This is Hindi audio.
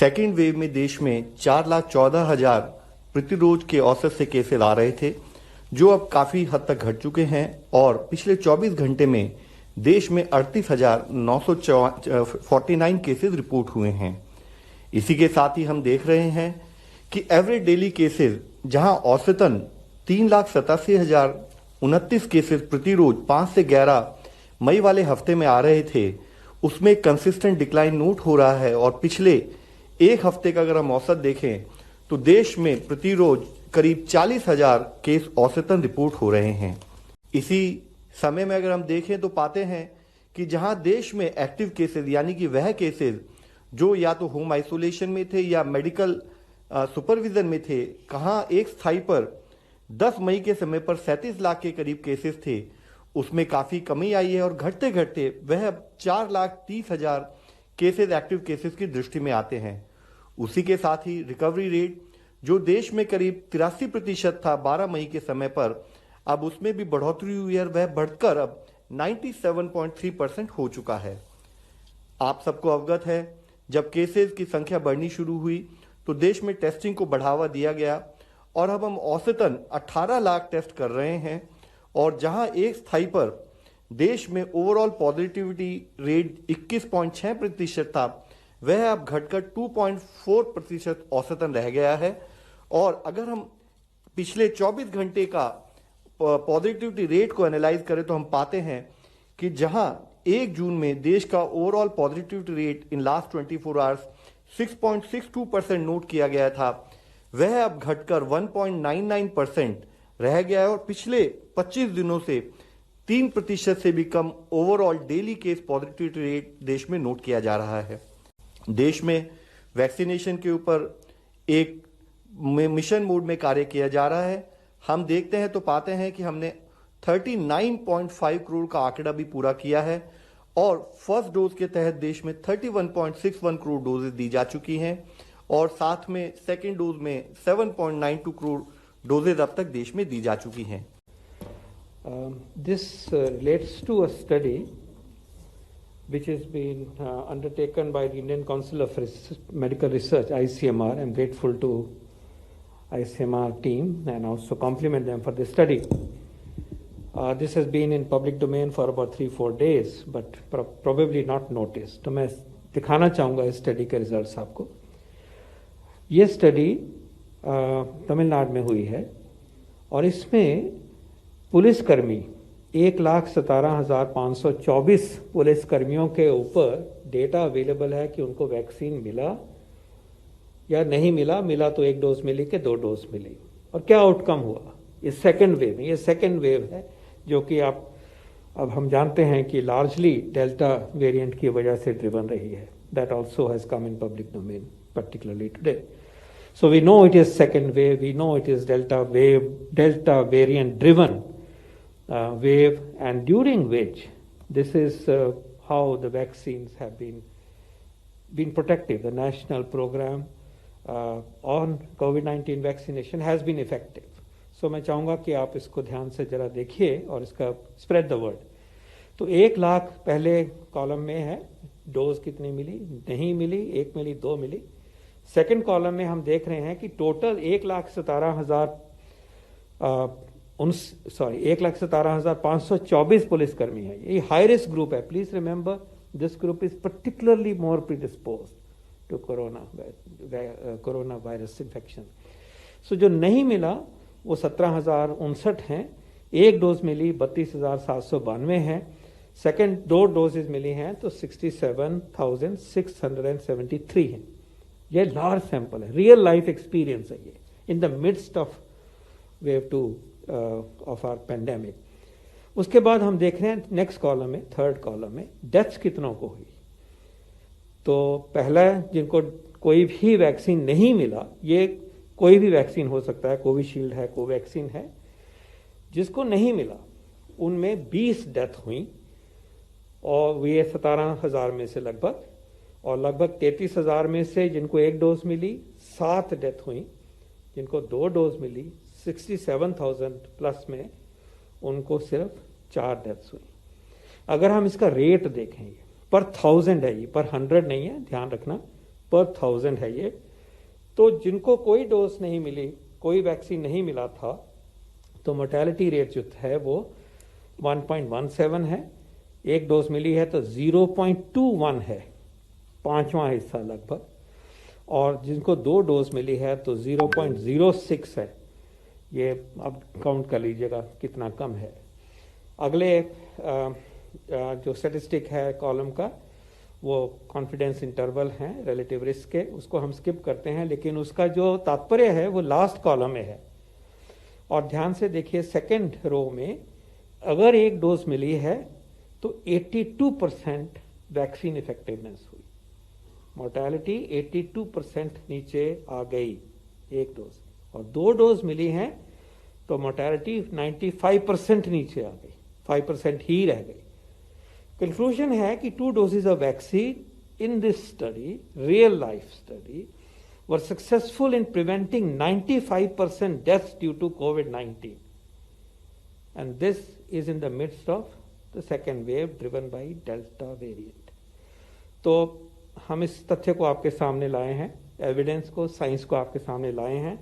सेकेंड वेव में देश में 4,14,000 प्रतिरोज के औसत से केसेस आ रहे थे, जो अब काफी हद तक घट चुके हैं और पिछले 24 घंटे में देश में 38,949 केसेस रिपोर्ट हुए हैं। इसी के साथ ही हम देख रहे हैं कि एवरेज डेली केसेस जहां औसतन 3,87,029 केसेस प्रतिरोज 5 से 11 मई वाले हफ्ते में आ रहे थे, उसमें कंसिस्टेंट डिक्लाइन नोट हो रहा है और पिछले एक हफ्ते का अगर हम औसत देखें तो देश में प्रतिरोज करीब 40,000 केस औसतन रिपोर्ट हो रहे हैं। इसी समय में अगर हम देखें तो पाते हैं कि जहां देश में एक्टिव केसेस यानी कि वह केसेस जो या तो होम आइसोलेशन में थे या मेडिकल सुपरविजन में थे, कहां एक स्थाई पर 10 मई के समय पर 37 लाख के करीब केसेस थे, उसमें काफी कमी आई है और घटते घटते वह 4,30,000 केसेस एक्टिव केसेस की दृष्टि में आते हैं। उसी के साथ ही रिकवरी रेट जो देश में करीब 83% था 12 मई के समय पर, अब उसमें भी बढ़ोतरी हुई है, वह बढ़कर अब 97.3% हो चुका है। आप सबको अवगत है, जब केसेस की संख्या बढ़नी शुरू हुई तो देश में टेस्टिंग को बढ़ावा दिया गया और अब हम औसतन 18 लाख टेस्ट कर रहे हैं और जहां एक स्थाई पर देश में ओवरऑल पॉजिटिविटी रेट 21.6% था, वह अब घटकर 2.4% औसतन रह गया है। और अगर हम पिछले 24 घंटे का पॉजिटिविटी रेट को एनालाइज करें तो हम पाते हैं कि जहां 1 जून में देश का overall positivity rate in last 24 hours 6.62% note किया गया था, वह अब घटकर 1.99% रह गया है और पिछले 25 दिनों से 3% से भी कम overall daily case positivity rate देश में नोट किया जा रहा है। देश में वैक्सीनेशन के ऊपर एक मिशन मोड में कार्य किया जा रहा है। हम देखते हैं तो पाते हैं कि हमने 39.5 करोड़ का आंकड़ा भी पूरा किया है और फर्स्ट डोज के तहत देश में 31.61 करोड़ डोजेज दी जा चुकी हैं और साथ में सेकेंड डोज में 7.92 करोड़ डोजेज अब तक देश में दी जा चुकी हैं। This relates to a study which has been undertaken by the Indian Council of Medical Research, ICMR. I'm grateful to ICMR team and also compliment them for this study. This has been in public domain for about 3-4 days, but probably not noticed. तो मैं दिखाना चाहूँगा इस स्टडी के रिजल्ट्स आपको। ये स्टडी तमिलनाडु में हुई है और इसमें पुलिसकर्मी 1,17,524 पुलिसकर्मियों के ऊपर डेटा अवेलेबल है कि उनको वैक्सीन मिला या नहीं मिला, मिला तो 1 डोज मिली कि 2 डोज मिली और क्या आउटकम हुआ इस सेकेंड वेव में। ये सेकेंड वेव है जो कि अब हम जानते हैं कि लार्जली डेल्टा वेरिएंट की वजह से ड्रिवन रही है। That also has come in public domain particularly today. So we know it is second wave, we know it is Delta variant driven wave, and during which this is how the vaccines have been protective. The national program on COVID-19 vaccination has been effective. So मैं चाहूँगा कि आप इसको ध्यान से जरा देखिए और इसका स्प्रेड द वर्ड। तो 1 लाख पहले कॉलम में है, डोज कितनी मिली, नहीं मिली, 1 मिली, 2 मिली। सेकेंड कॉलम में हम देख रहे हैं कि टोटल 1,17,524 पुलिसकर्मी है। ये हाई रिस्क ग्रुप है। Please remember this group is particularly more predisposed to corona virus infection. So जो नहीं मिला वो 17,059 हैं, 1 डोज मिली 32,792 है, सेकेंड 2 डोजेज मिली हैं तो 67,673 है। ये लार्ज सैंपल है, रियल लाइफ एक्सपीरियंस है ये in the midst of wave 2 of our pandemic. उसके बाद हम देख रहे हैं नेक्स्ट कॉलम में, थर्ड कॉलम में डेथ्स कितनों को हुई। तो पहला जिनको कोई भी वैक्सीन नहीं मिला, ये कोई भी वैक्सीन हो सकता है, कोविशील्ड है, कोवैक्सीन है, जिसको नहीं मिला उनमें 20 डेथ हुई और ये 17,000 में से लगभग, और लगभग 33,000 में से जिनको 1 डोज मिली 7 डेथ हुई, जिनको 2 डोज मिली 67,000 प्लस में उनको सिर्फ 4 डेथ्स हुई। अगर हम इसका रेट देखें, पर 1000 है ये, पर 100 नहीं है, ध्यान रखना, पर 1000 है ये। तो जिनको कोई डोज नहीं मिली, कोई वैक्सीन नहीं मिला था, तो मोर्टेलिटी रेट जो है वो 1.17 है। एक डोज मिली है तो 0.21 है, 5वां हिस्सा लगभग। और जिनको 2 डोज मिली है तो 0.06 है। ये अब काउंट कर लीजिएगा कितना कम है। अगले जो स्टैटिस्टिक है कॉलम का, वो कॉन्फिडेंस इंटरवल है रिलेटिव रिस्क के, उसको हम स्किप करते हैं, लेकिन उसका जो तात्पर्य है वो लास्ट कॉलम में है। और ध्यान से देखिए, सेकेंड रो में अगर एक डोज मिली है तो 82% वैक्सीन इफेक्टिवनेस हुई, मोर्टेलिटी 82% नीचे आ गई एक डोज। और 2 डोज मिली हैं तो मोर्टेलिटी 95% नीचे आ गई, 5% ही रह गई। कंक्लूजन है कि 2 doses of vaccine in this study, real life study, were successful in preventing 95% deaths due to COVID-19. And this is in the midst of the second wave driven by Delta variant. तो हम इस तथ्य को आपके सामने लाए हैं, एविडेंस को, साइंस को आपके सामने लाए हैं